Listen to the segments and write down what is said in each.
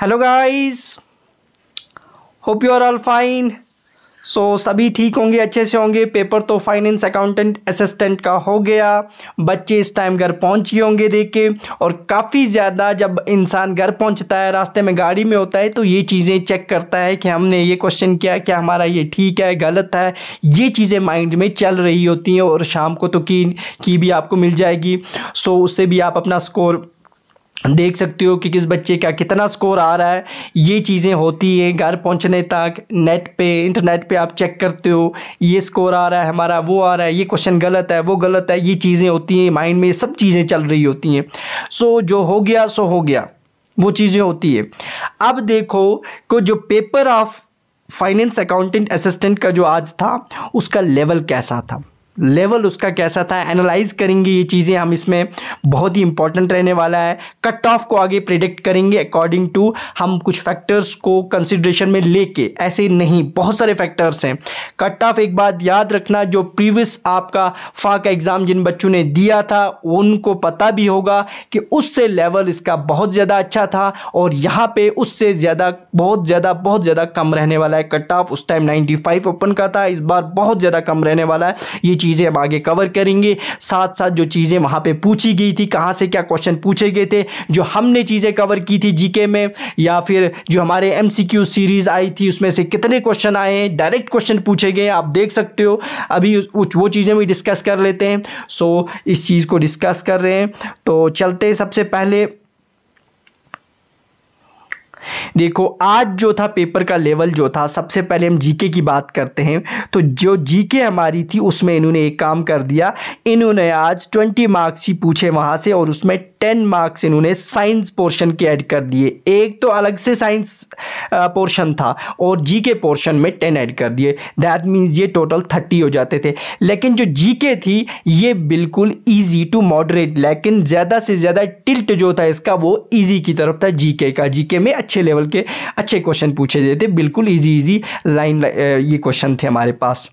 Hello guys, hope you are all fine. सभी ठीक होंगे, अच्छे से होंगे। पेपर तो फाइनेंस अकाउंटेंट असिस्टेंट का हो गया। बच्चे इस टाइम घर पहुंच ही होंगे देख के। और काफ़ी ज़्यादा जब इंसान घर पहुंचता है, रास्ते में गाड़ी में होता है, तो ये चीज़ें चेक करता है कि हमने ये क्वेश्चन किया, क्या हमारा ये ठीक है गलत है। ये चीज़ें माइंड में चल रही होती हैं और शाम को तो की भी आपको मिल जाएगी। उससे भी आप अपना स्कोर देख सकते हो कि किस बच्चे का कितना स्कोर आ रहा है। ये चीज़ें होती हैं घर पहुंचने तक। इंटरनेट पे आप चेक करते हो, ये स्कोर आ रहा है हमारा, वो आ रहा है, ये क्वेश्चन गलत है, वो गलत है। ये चीज़ें होती हैं माइंड में, सब चीज़ें चल रही होती हैं। जो हो गया सो हो गया, वो चीज़ें होती है। अब देखो को जो paper of finance accountant assistant का जो आज था, उसका लेवल कैसा था, लेवल उसका कैसा था, एनालाइज करेंगे ये चीज़ें हम। इसमें बहुत ही इंपॉर्टेंट रहने वाला है। कट ऑफ को आगे प्रिडिक्ट करेंगे अकॉर्डिंग टू हम कुछ फैक्टर्स को कंसिडरेशन में लेके, ऐसे नहीं, बहुत सारे फैक्टर्स हैं। कट ऑफ एक बात याद रखना, जो प्रीवियस आपका फा का एग्ज़ाम जिन बच्चों ने दिया था उनको पता भी होगा कि उससे लेवल इसका बहुत ज़्यादा अच्छा था, और यहाँ पे उससे ज़्यादा बहुत ज़्यादा कम रहने वाला है कट ऑफ। उस टाइम 95 ओपन का था, इस बार बहुत ज़्यादा कम रहने वाला है। ये चीज़ें हम आगे कवर करेंगे। साथ साथ जो चीज़ें वहाँ पे पूछी गई थी, कहाँ से क्या क्वेश्चन पूछे गए थे, जो हमने चीज़ें कवर की थी जीके में, या फिर जो हमारे एमसीक्यू सीरीज़ आई थी उसमें से कितने क्वेश्चन आए हैं, डायरेक्ट क्वेश्चन पूछे गए, आप देख सकते हो। अभी वो चीज़ें भी डिस्कस कर लेते हैं। इस चीज़ को डिस्कस कर रहे हैं तो चलते हैं। सबसे पहले देखो, आज जो था पेपर का लेवल जो था, सबसे पहले हम जीके की बात करते हैं। तो जो जीके हमारी थी उसमें इन्होंने एक काम कर दिया, इन्होंने आज 20 मार्क्स ही पूछे वहाँ से, और उसमें 10 मार्क्स इन्होंने साइंस पोर्शन के ऐड कर दिए। एक तो अलग से साइंस पोर्शन था और जीके पोर्शन में 10 ऐड कर दिए। दैट मीन्स ये टोटल 30 हो जाते थे। लेकिन जो जीके थी ये बिल्कुल ईजी टू मॉडरेट, लेकिन ज़्यादा से ज़्यादा टिल्ट जो था इसका वो ईजी की तरफ था जीके का। जीके में अच्छे लेवल के अच्छे क्वेश्चन पूछे जाते, बिल्कुल इजी लाइन ये क्वेश्चन थे हमारे पास।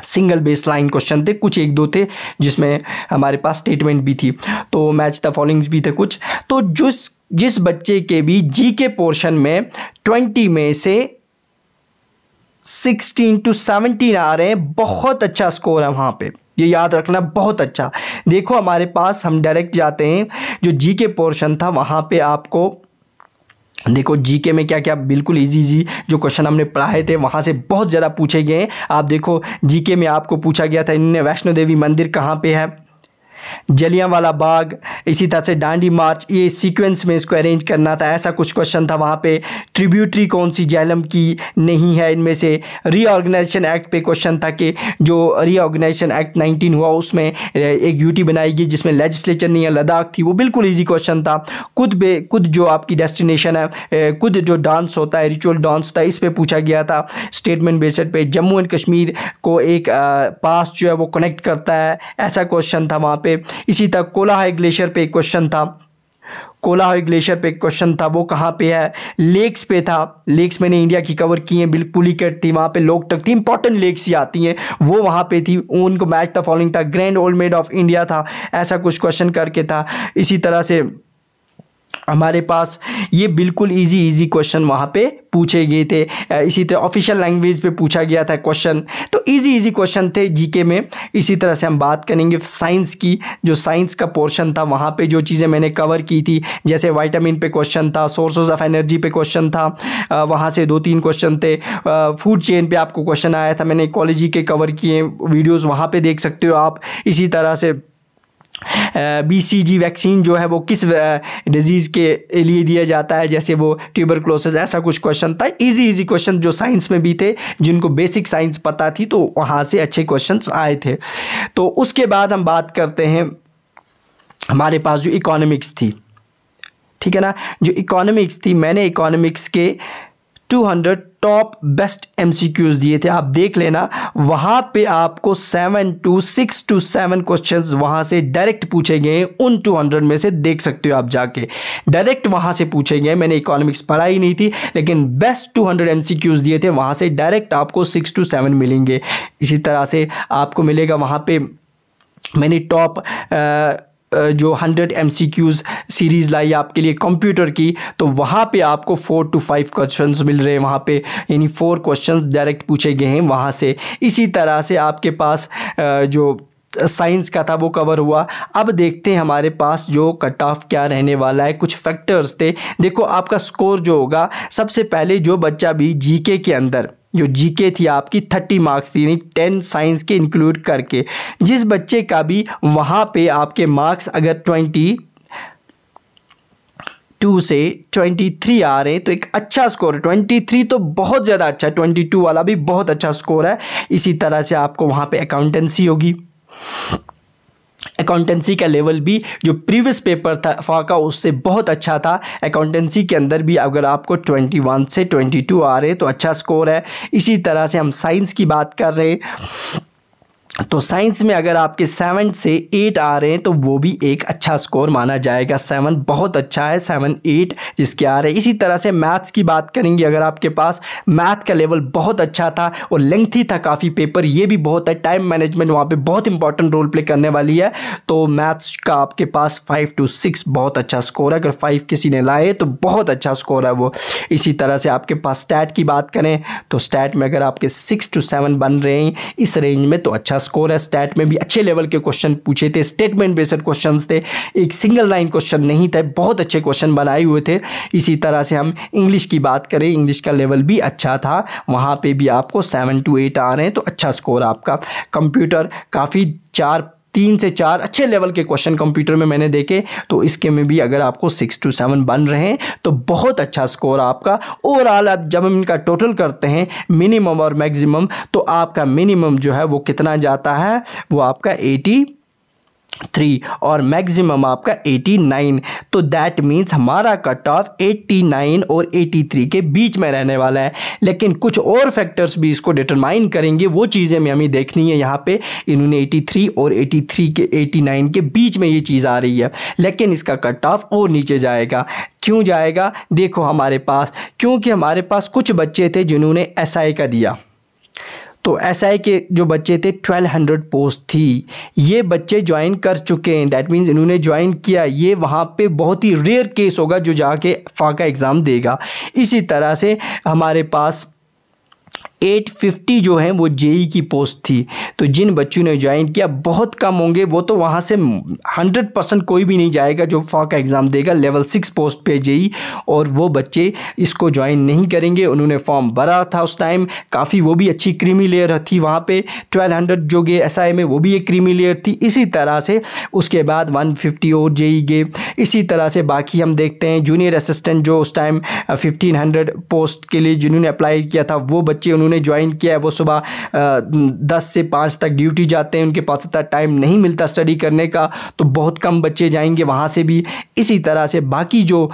सिंगल बेस लाइन क्वेश्चन थे, कुछ एक दो थे जिसमें हमारे पास स्टेटमेंट भी थी, तो मैच द फॉलोइंग्स भी थे कुछ। तो जिस बच्चे के भी जीके पोर्शन में 20 में से 16 to 17 आ रहे हैं, बहुत अच्छा स्कोर है वहाँ पे, ये याद रखना, बहुत अच्छा। देखो हमारे पास, हम डायरेक्ट जाते हैं, जो जीके पोर्शन था वहाँ पे आपको देखो जीके में क्या क्या बिल्कुल इजी जो क्वेश्चन हमने पढ़ाए थे वहाँ से बहुत ज़्यादा पूछे गए हैं। आप देखो जीके में आपको पूछा गया था, इन्होंने वैष्णो देवी मंदिर कहाँ पे है, जलियांवाला बाग, इसी तरह से डांडी मार्च, ये सीक्वेंस में इसको अरेंज करना था, ऐसा कुछ क्वेश्चन था वहाँ पे। ट्रिब्यूटरी कौन सी झेलम की नहीं है इनमें से। रीऑर्गेनाइजेशन एक्ट पे क्वेश्चन था कि जो रीऑर्गेनाइजेशन एक्ट 19 हुआ उसमें एक यूटी बनाई गई जिसमें लेजिस्लेचर नहीं है, लद्दाख थी, वो बिल्कुल ईजी क्वेश्चन था। खुद जो आपकी डेस्टिनेशन है, खुद जो डांस होता है, रिचुअल डांस होता है, इस पर पूछा गया था स्टेटमेंट बेस्ड पे। जम्मू एंड कश्मीर को एक पास जो है वो कनेक्ट करता है, ऐसा क्वेश्चन था वहाँ पे। इसी तरह कोलाहाई ग्लेशियर पे एक क्वेश्चन था, कोलाहाई ग्लेशियर पे एक क्वेश्चन था, वो कहाँ पे है। लेक्स पे था, लेक्स मैंने इंडिया की कवर की हैं, बिल्कुल ही कट थी वहाँ पे, लोकटक थी, इंपॉर्टेंट लेक्स ही आती हैं, वो वहाँ पे थी। उनको मैच द फॉलोइंग था, grand old made of India था, ऐसा कुछ क्वेश्चन करके था। इसी तरह से हमारे पास ये बिल्कुल इजी क्वेश्चन वहाँ पे पूछे गए थे। इसी तरह ऑफिशियल लैंग्वेज पे पूछा गया था क्वेश्चन, तो इजी क्वेश्चन थे जीके में। इसी तरह से हम बात करेंगे साइंस की, जो साइंस का पोर्शन था वहाँ पे जो चीज़ें मैंने कवर की थी, जैसे विटामिन पे क्वेश्चन था, सोर्सेज ऑफ एनर्जी पे क्वेश्चन था, वहाँ से 2-3 क्वेश्चन थे। फूड चेन पे आपको क्वेश्चन आया था, मैंने इकोलॉजी के कवर किए वीडियोज़, वहाँ पर देख सकते हो आप। इसी तरह से BCG वैक्सीन जो है वो किस डिजीज़ के लिए दिया जाता है, जैसे वो ट्यूबरक्लोसिस, ऐसा कुछ क्वेश्चन था। इजी क्वेश्चन जो साइंस में भी थे, जिनको बेसिक साइंस पता थी, तो वहाँ से अच्छे क्वेश्चंस आए थे। तो उसके बाद हम बात करते हैं हमारे पास जो इकोनॉमिक्स थी, ठीक है ना। जो इकोनॉमिक्स थी, मैंने इकोनॉमिक्स के 200 टॉप बेस्ट MCQs दिए थे, आप देख लेना। वहाँ पे आपको 6 to 7 क्वेश्चंस वहाँ से डायरेक्ट पूछे गए, उन 200 में से देख सकते हो आप जाके, डायरेक्ट वहाँ से पूछे गए। मैंने इकोनॉमिक्स पढ़ा ही नहीं थी, लेकिन बेस्ट 200 MCQs दिए थे, वहाँ से डायरेक्ट आपको 6 to 7 मिलेंगे। इसी तरह से आपको मिलेगा वहाँ पे, मैंने टॉप जो 100 MCQs सीरीज़ लाई आपके लिए कंप्यूटर की, तो वहाँ पे आपको 4 to 5 क्वेश्चंस मिल रहे हैं वहाँ पे, यानी 4 क्वेश्चंस डायरेक्ट पूछे गए हैं वहाँ से। इसी तरह से आपके पास जो साइंस का था वो कवर हुआ। अब देखते हैं हमारे पास जो कट ऑफ क्या रहने वाला है। कुछ फैक्टर्स थे, देखो आपका स्कोर जो होगा, सबसे पहले जो बच्चा भी जीके के अंदर, जो जीके थी आपकी 30 मार्क्स थी, यानी 10 साइंस के इंक्लूड करके, जिस बच्चे का भी वहाँ पे आपके मार्क्स अगर 22 से 23 आ रहे हैं तो एक अच्छा स्कोर है। 23 तो बहुत ज़्यादा अच्छा, 22 वाला भी बहुत अच्छा स्कोर है। इसी तरह से आपको वहाँ पे अकाउंटेंसी होगी, अकाउंटेंसी का लेवल भी जो प्रीवियस पेपर था फाका उससे बहुत अच्छा था। अकाउंटेंसी के अंदर भी अगर आपको 21 से 22 आ रहे तो अच्छा स्कोर है। इसी तरह से हम साइंस की बात कर रहे हैं तो साइंस में अगर आपके 7 से 8 आ रहे हैं तो वो भी एक अच्छा स्कोर माना जाएगा। 7 बहुत अच्छा है, 7 8 जिसके आ रहे हैं। इसी तरह से मैथ्स की बात करेंगे, अगर आपके पास मैथ का लेवल बहुत अच्छा था और लेंथी था काफ़ी पेपर, ये भी बहुत है, टाइम मैनेजमेंट वहाँ पे बहुत इंपॉर्टेंट रोल प्ले करने वाली है, तो मैथ्स का आपके पास 5 to 6 बहुत अच्छा स्कोर है। अगर 5 किसी ने लाए तो बहुत अच्छा स्कोर है वो। इसी तरह से आपके पास स्टैट की बात करें तो स्टैट में अगर आपके 6 to 7 बन रहे हैं इस रेंज में तो अच्छा स्कोर है। स्टैट में भी अच्छे लेवल के क्वेश्चन पूछे थे, स्टेटमेंट बेस्ड क्वेश्चंस थे, एक सिंगल लाइन क्वेश्चन नहीं थे, बहुत अच्छे क्वेश्चन बनाए हुए थे। इसी तरह से हम इंग्लिश की बात करें, इंग्लिश का लेवल भी अच्छा था, वहाँ पे भी आपको 7 to 8 आ रहे हैं तो अच्छा स्कोर आपका। कंप्यूटर काफ़ी 3 से 4 अच्छे लेवल के क्वेश्चन कंप्यूटर में मैंने देखे, तो इसके में भी अगर आपको 6 to 7 बन रहे हैं तो बहुत अच्छा स्कोर आपका। ओवरऑल अब जब हम इनका टोटल करते हैं मिनिमम और मैक्सिमम, तो आपका मिनिमम जो है वो कितना जाता है, वो आपका 83 और मैक्सिमम आपका 89। तो दैट मीन्स हमारा कट ऑफ 89 और 83 के बीच में रहने वाला है। लेकिन कुछ और फैक्टर्स भी इसको डिटरमाइन करेंगे, वो चीज़ें हमें देखनी है। यहाँ पे इन्होंने 83 और 83 के 89 के बीच में ये चीज़ आ रही है, लेकिन इसका कट ऑफ और नीचे जाएगा। क्यों जाएगा? देखो हमारे पास, क्योंकि हमारे पास कुछ बच्चे थे जिन्होंने SI का दिया, तो SI के जो बच्चे थे 1200 पोस्ट थी, ये बच्चे ज्वाइन कर चुके हैं, दैट मीन्स इन्होंने ज्वाइन किया। ये वहाँ पे बहुत ही रेयर केस होगा जो जाके फाका एग्ज़ाम देगा। इसी तरह से हमारे पास 850 जो है वो जेई की पोस्ट थी, तो जिन बच्चों ने ज्वाइन किया बहुत कम होंगे, वो तो वहाँ से 100% कोई भी नहीं जाएगा जो फाका एग्ज़ाम देगा लेवल 6 पोस्ट पे जेई, और वो बच्चे इसको ज्वाइन नहीं करेंगे। उन्होंने फॉर्म भरा था उस टाइम, काफ़ी वो भी अच्छी क्रीमी लेयर थी वहाँ पे, 1200 जो गए SI में वो भी एक क्रीमी लेयर थी। इसी तरह से उसके बाद 150 और जेई गए। इसी तरह से बाकी हम देखते हैं जूनियर असिस्टेंट जो उस टाइम 1500 पोस्ट के लिए जिन्होंने अप्लाई किया था, वो बच्चे उन्होंने ज्वाइन किया है। वो सुबह 10 से 5 तक ड्यूटी जाते हैं, उनके पास इतना टाइम नहीं मिलता स्टडी करने का, तो बहुत कम बच्चे जाएंगे वहाँ से भी। इसी तरह से बाकी जो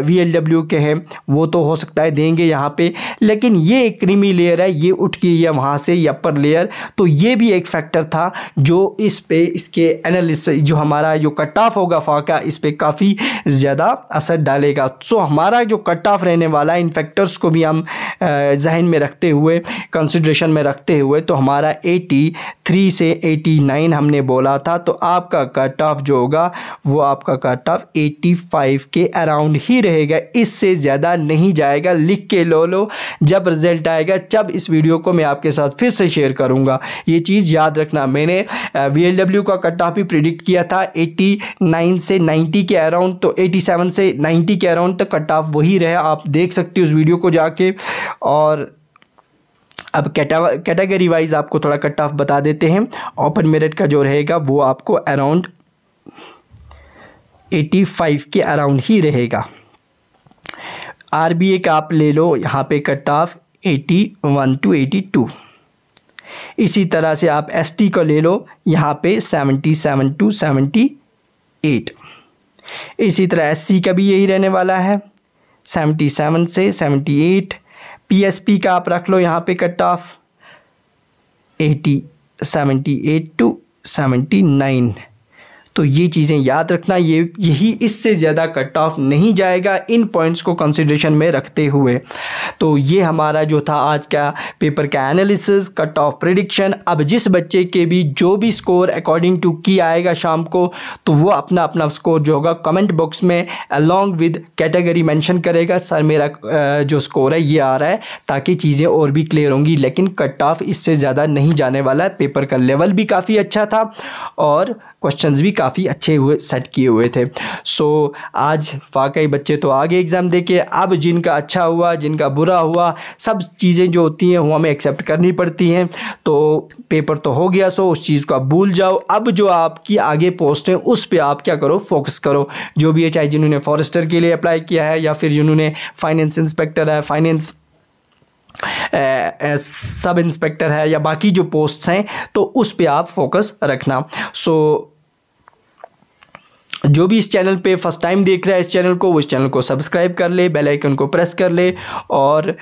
VLW के हैं वो तो हो सकता है देंगे यहाँ पे, लेकिन ये एक क्रीमी लेयर है, ये उठ गई है वहाँ से, ये अपर लेयर, तो ये भी एक फैक्टर था जो इस पे इसके एनालिसिस जो हमारा जो कट ऑफ होगा फाका, इस पे काफ़ी ज़्यादा असर डालेगा। सो हमारा जो कट ऑफ रहने वाला है, इन फैक्टर्स को भी हम जहन में रखते हुए, कंसिडरेशन में रखते हुए, तो हमारा 83 से 89 हमने बोला था, तो आपका कट ऑफ जो होगा वो आपका कट ऑफ 85 के अराउंड ही रहेगा, इससे ज़्यादा नहीं जाएगा। लिख के लो, जब रिजल्ट आएगा जब इस वीडियो को मैं आपके साथ फिर से शेयर करूंगा, ये चीज़ याद रखना। मैंने VLW का कट ऑफ भी प्रिडिक्ट किया था 89 से 90 के अराउंड, तो 87 से 90 के अराउंड तक कट ऑफ वही रहा, आप देख सकते हो उस वीडियो को जाके। और अब कैटेगरी वाइज आपको थोड़ा कट ऑफ बता देते हैं। ओपन मेरिट का जो रहेगा वो आपको अराउंड 85 के अराउंड ही रहेगा। RBA का आप ले लो, यहाँ पे कट ऑफ 81 to 82। इसी तरह से आप ST को ले लो, यहाँ पे 77 to 78। इसी तरह SC का भी यही रहने वाला है, 77 से 78। PSP का आप रख लो यहाँ पे कट ऑफ 78 to 79। तो ये चीज़ें याद रखना, यही इससे ज़्यादा कट ऑफ नहीं जाएगा इन पॉइंट्स को कंसिडरेशन में रखते हुए। तो ये हमारा जो था आज का पेपर का एनालिसिस, कट ऑफ प्रेडिक्शन। अब जिस बच्चे के भी जो भी स्कोर अकॉर्डिंग टू की आएगा शाम को, तो वो अपना अपना स्कोर जो होगा कमेंट बॉक्स में अलॉन्ग विद कैटेगरी मेंशन करेगा, सर मेरा जो स्कोर है ये आ रहा है, ताकि चीज़ें और भी क्लियर होंगी। लेकिन कट ऑफ इससे ज़्यादा नहीं जाने वाला है। पेपर का लेवल भी काफ़ी अच्छा था और क्वेश्चंस भी काफ़ी अच्छे हुए सेट किए हुए थे। सो आज वाकई बच्चे तो आगे एग्ज़ाम दे के, अब जिनका अच्छा हुआ जिनका बुरा हुआ, सब चीज़ें जो होती हैं वो हमें एक्सेप्ट करनी पड़ती हैं। तो पेपर तो हो गया, सो उस चीज़ को आप भूल जाओ। अब जो आपकी आगे पोस्ट है उस पर आप क्या करो, फोकस करो। जो भी है, चाहे जिन्होंने फॉरेस्टर के लिए अप्लाई किया है या फिर जिन्होंने फाइनेंस इंस्पेक्टर है, फाइनेंस सब इंस्पेक्टर है या बाकी जो पोस्ट हैं, तो उस पे आप फोकस रखना। सो जो भी इस चैनल पे फर्स्ट टाइम देख रहा है इस चैनल को, वो इस चैनल को सब्सक्राइब कर ले, बेल आइकन को प्रेस कर ले और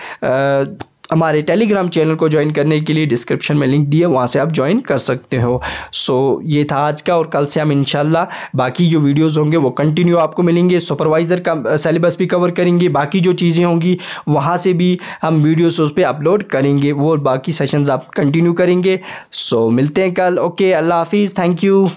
हमारे टेलीग्राम चैनल को ज्वाइन करने के लिए डिस्क्रिप्शन में लिंक दिए, वहाँ से आप ज्वाइन कर सकते हो। सो ये था आज का, और कल से हम इंशाल्लाह बाकी जो वीडियोस होंगे वो कंटिन्यू आपको मिलेंगे। सुपरवाइज़र का सिलेबस भी कवर करेंगे, बाकी जो चीज़ें होंगी वहाँ से भी हम वीडियोस उस पर अपलोड करेंगे, वो बाकी सेशंस आप कंटिन्यू करेंगे। सो मिलते हैं कल। ओके, अल्लाह हाफिज़, थैंक यू।